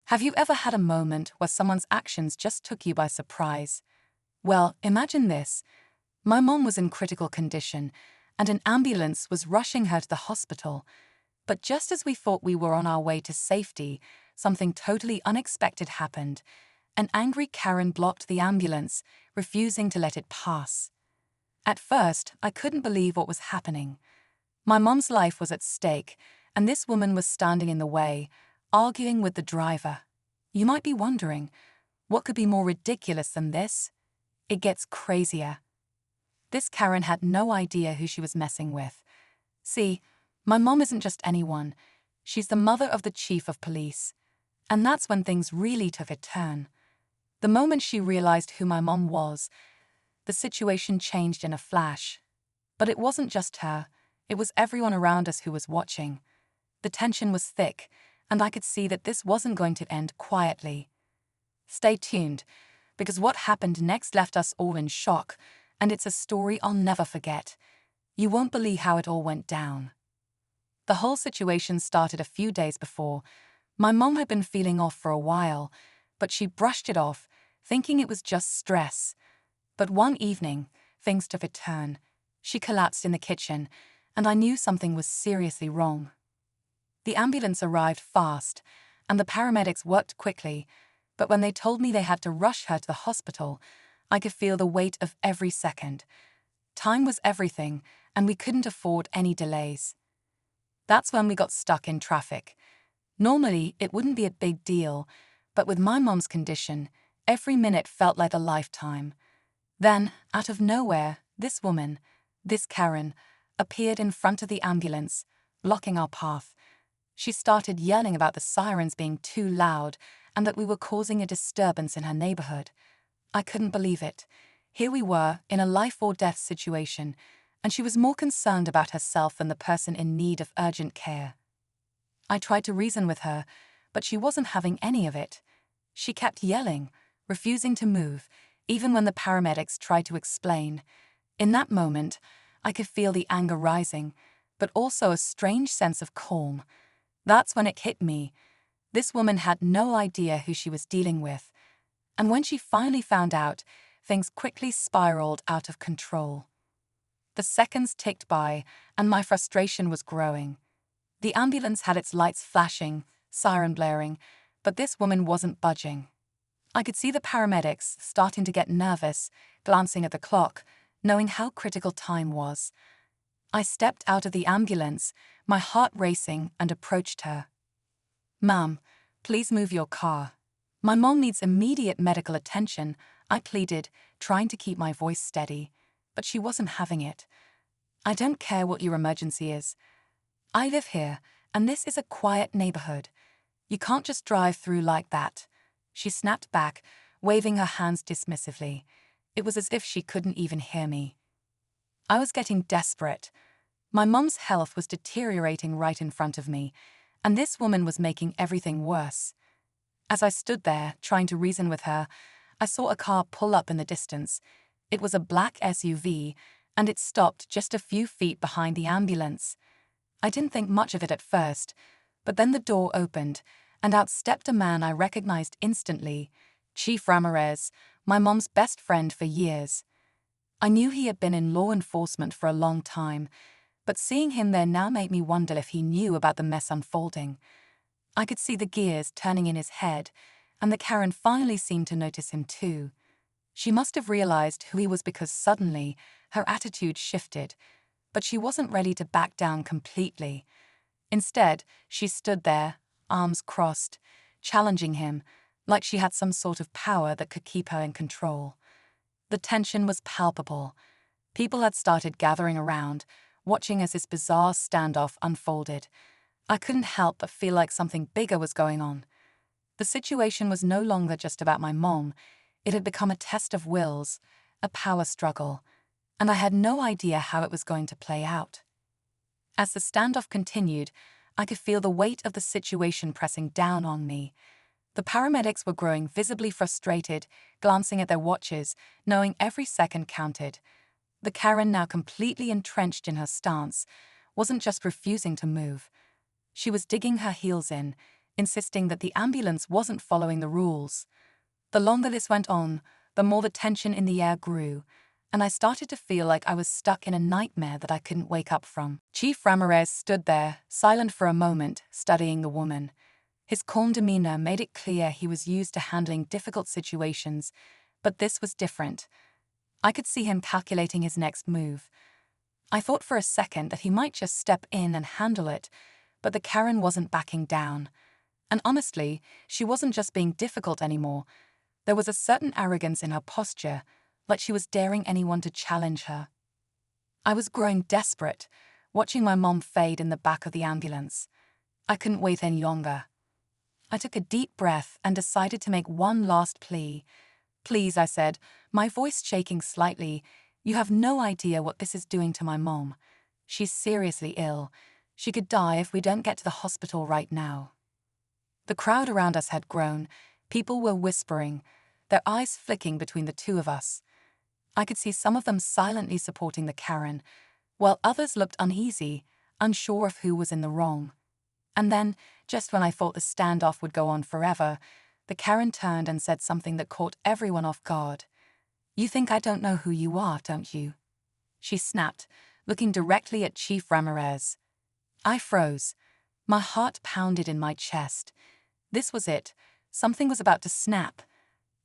Have you ever had a moment where someone's actions just took you by surprise? Well, imagine this. My mom was in critical condition, and an ambulance was rushing her to the hospital. But just as we thought we were on our way to safety, something totally unexpected happened. An angry Karen blocked the ambulance, refusing to let it pass. At first, I couldn't believe what was happening. My mom's life was at stake, and this woman was standing in the way, arguing with the driver. You might be wondering, what could be more ridiculous than this? It gets crazier. This Karen had no idea who she was messing with. See, my mom isn't just anyone. She's the mother of the chief of police. And that's when things really took a turn. The moment she realized who my mom was, the situation changed in a flash. But it wasn't just her. It was everyone around us who was watching. The tension was thick, and I could see that this wasn't going to end quietly. Stay tuned, because what happened next left us all in shock, and it's a story I'll never forget. You won't believe how it all went down. The whole situation started a few days before. My mom had been feeling off for a while, but she brushed it off, thinking it was just stress. But one evening, things took a turn. She collapsed in the kitchen, and I knew something was seriously wrong. The ambulance arrived fast, and the paramedics worked quickly, but when they told me they had to rush her to the hospital, I could feel the weight of every second. Time was everything, and we couldn't afford any delays. That's when we got stuck in traffic. Normally, it wouldn't be a big deal, but with my mom's condition, every minute felt like a lifetime. Then, out of nowhere, this woman, this Karen, appeared in front of the ambulance, blocking our path. She started yelling about the sirens being too loud and that we were causing a disturbance in her neighborhood. I couldn't believe it. Here we were, in a life-or-death situation, and she was more concerned about herself than the person in need of urgent care. I tried to reason with her, but she wasn't having any of it. She kept yelling, refusing to move, even when the paramedics tried to explain. In that moment, I could feel the anger rising, but also a strange sense of calm. That's when it hit me. This woman had no idea who she was dealing with. And when she finally found out, things quickly spiraled out of control. The seconds ticked by, and my frustration was growing. The ambulance had its lights flashing, siren blaring, but this woman wasn't budging. I could see the paramedics starting to get nervous, glancing at the clock, knowing how critical time was. I stepped out of the ambulance, my heart racing, and approached her. "Ma'am, please move your car. My mom needs immediate medical attention," I pleaded, trying to keep my voice steady, but she wasn't having it. "I don't care what your emergency is. I live here, and this is a quiet neighborhood. You can't just drive through like that." She snapped back, waving her hands dismissively. It was as if she couldn't even hear me. I was getting desperate. My mom's health was deteriorating right in front of me, and this woman was making everything worse. As I stood there, trying to reason with her, I saw a car pull up in the distance. It was a black SUV, and it stopped just a few feet behind the ambulance. I didn't think much of it at first, but then the door opened, and out stepped a man I recognized instantly, Chief Ramirez, my mom's best friend for years. I knew he had been in law enforcement for a long time, but seeing him there now made me wonder if he knew about the mess unfolding. I could see the gears turning in his head, and that Karen finally seemed to notice him too. She must have realized who he was because suddenly her attitude shifted, but she wasn't ready to back down completely. Instead, she stood there, arms crossed, challenging him, like she had some sort of power that could keep her in control. The tension was palpable. People had started gathering around, watching as this bizarre standoff unfolded. I couldn't help but feel like something bigger was going on. The situation was no longer just about my mom. It had become a test of wills, a power struggle, and I had no idea how it was going to play out. As the standoff continued, I could feel the weight of the situation pressing down on me. The paramedics were growing visibly frustrated, glancing at their watches, knowing every second counted. The Karen, now completely entrenched in her stance, wasn't just refusing to move. She was digging her heels in, insisting that the ambulance wasn't following the rules. The longer this went on, the more the tension in the air grew, and I started to feel like I was stuck in a nightmare that I couldn't wake up from. Chief Ramirez stood there, silent for a moment, studying the woman. His calm demeanor made it clear he was used to handling difficult situations, but this was different. I could see him calculating his next move. I thought for a second that he might just step in and handle it, but the Karen wasn't backing down. And honestly, she wasn't just being difficult anymore. There was a certain arrogance in her posture, like she was daring anyone to challenge her. I was growing desperate, watching my mom fade in the back of the ambulance. I couldn't wait any longer. I took a deep breath and decided to make one last plea. "Please," I said, my voice shaking slightly, "you have no idea what this is doing to my mom. She's seriously ill. She could die if we don't get to the hospital right now." The crowd around us had grown. People were whispering, their eyes flicking between the two of us. I could see some of them silently supporting the Karen, while others looked uneasy, unsure of who was in the wrong. And then, just when I thought the standoff would go on forever, the Karen turned and said something that caught everyone off guard. "You think I don't know who you are, don't you?" She snapped, looking directly at Chief Ramirez. I froze. My heart pounded in my chest. This was it. Something was about to snap.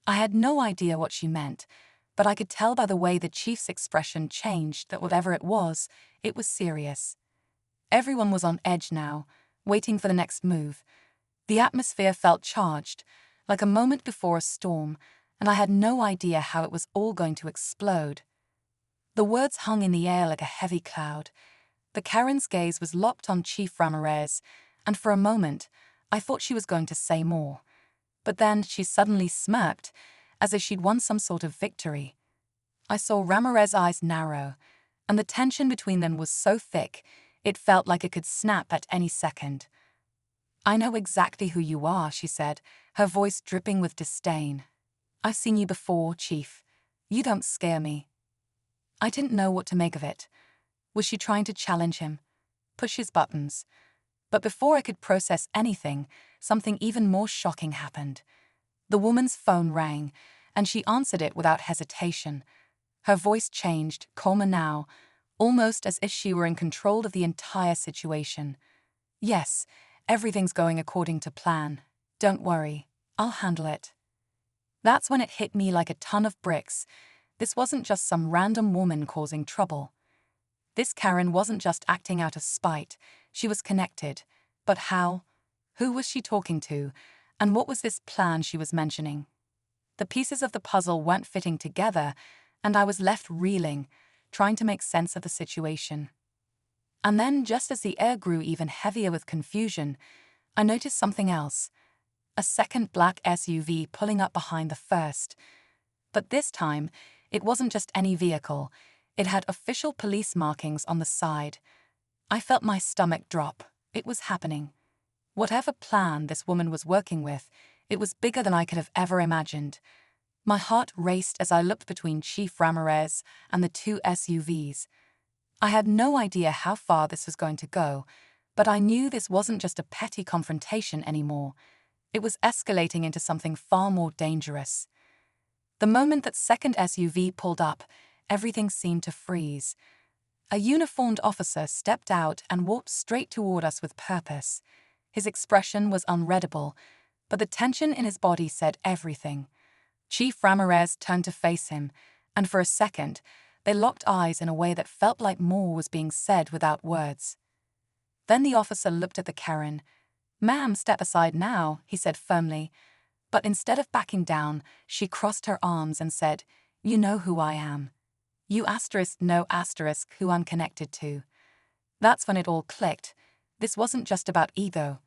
I had no idea what she meant, but I could tell by the way the chief's expression changed that whatever it was serious. Everyone was on edge now, waiting for the next move. The atmosphere felt charged, like a moment before a storm, and I had no idea how it was all going to explode. The words hung in the air like a heavy cloud. The Karen's gaze was locked on Chief Ramirez, and for a moment, I thought she was going to say more. But then she suddenly smirked, as if she'd won some sort of victory. I saw Ramirez's eyes narrow, and the tension between them was so thick, it felt like it could snap at any second. "I know exactly who you are," she said, her voice dripping with disdain. "I've seen you before, Chief. You don't scare me." I didn't know what to make of it. Was she trying to challenge him? Push his buttons? But before I could process anything, something even more shocking happened. The woman's phone rang, and she answered it without hesitation. Her voice changed, calmer now, almost as if she were in control of the entire situation. "Yes, everything's going according to plan. Don't worry, I'll handle it." That's when it hit me like a ton of bricks. This wasn't just some random woman causing trouble. This Karen wasn't just acting out of spite, she was connected. But how? Who was she talking to? And what was this plan she was mentioning? The pieces of the puzzle weren't fitting together, and I was left reeling, trying to make sense of the situation. And then, just as the air grew even heavier with confusion, I noticed something else. A second black SUV pulling up behind the first. But this time, it wasn't just any vehicle. It had official police markings on the side. I felt my stomach drop. It was happening. Whatever plan this woman was working with, it was bigger than I could have ever imagined. My heart raced as I looked between Chief Ramirez and the two SUVs. I had no idea how far this was going to go, but I knew this wasn't just a petty confrontation anymore. It was escalating into something far more dangerous. The moment that second SUV pulled up, everything seemed to freeze. A uniformed officer stepped out and walked straight toward us with purpose. His expression was unreadable, but the tension in his body said everything. Chief Ramirez turned to face him, and for a second, they locked eyes in a way that felt like more was being said without words. Then the officer looked at the Karen. "Ma'am, step aside now," he said firmly. But instead of backing down, she crossed her arms and said, "You know who I am. You know who I'm connected to." That's when it all clicked. This wasn't just about ego.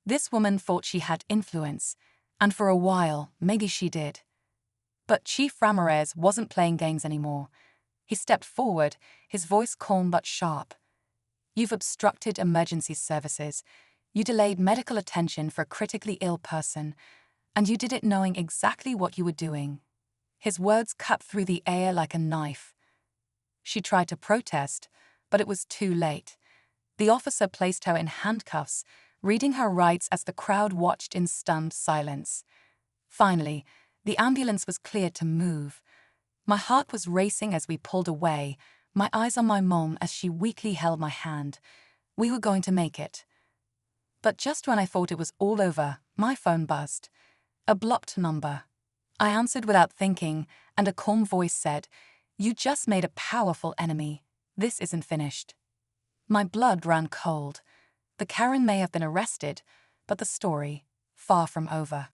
This woman thought she had influence, and for a while, maybe she did. But Chief Ramirez wasn't playing games anymore. He stepped forward, his voice calm but sharp. "You've obstructed emergency services. You delayed medical attention for a critically ill person, and you did it knowing exactly what you were doing." His words cut through the air like a knife. She tried to protest, but it was too late. The officer placed her in handcuffs, reading her rights as the crowd watched in stunned silence. Finally, the ambulance was cleared to move. My heart was racing as we pulled away, my eyes on my mom as she weakly held my hand. We were going to make it. But just when I thought it was all over, my phone buzzed. A blocked number. I answered without thinking, and a calm voice said, "You just made a powerful enemy. This isn't finished." My blood ran cold. The Karen may have been arrested, but the story, far from over.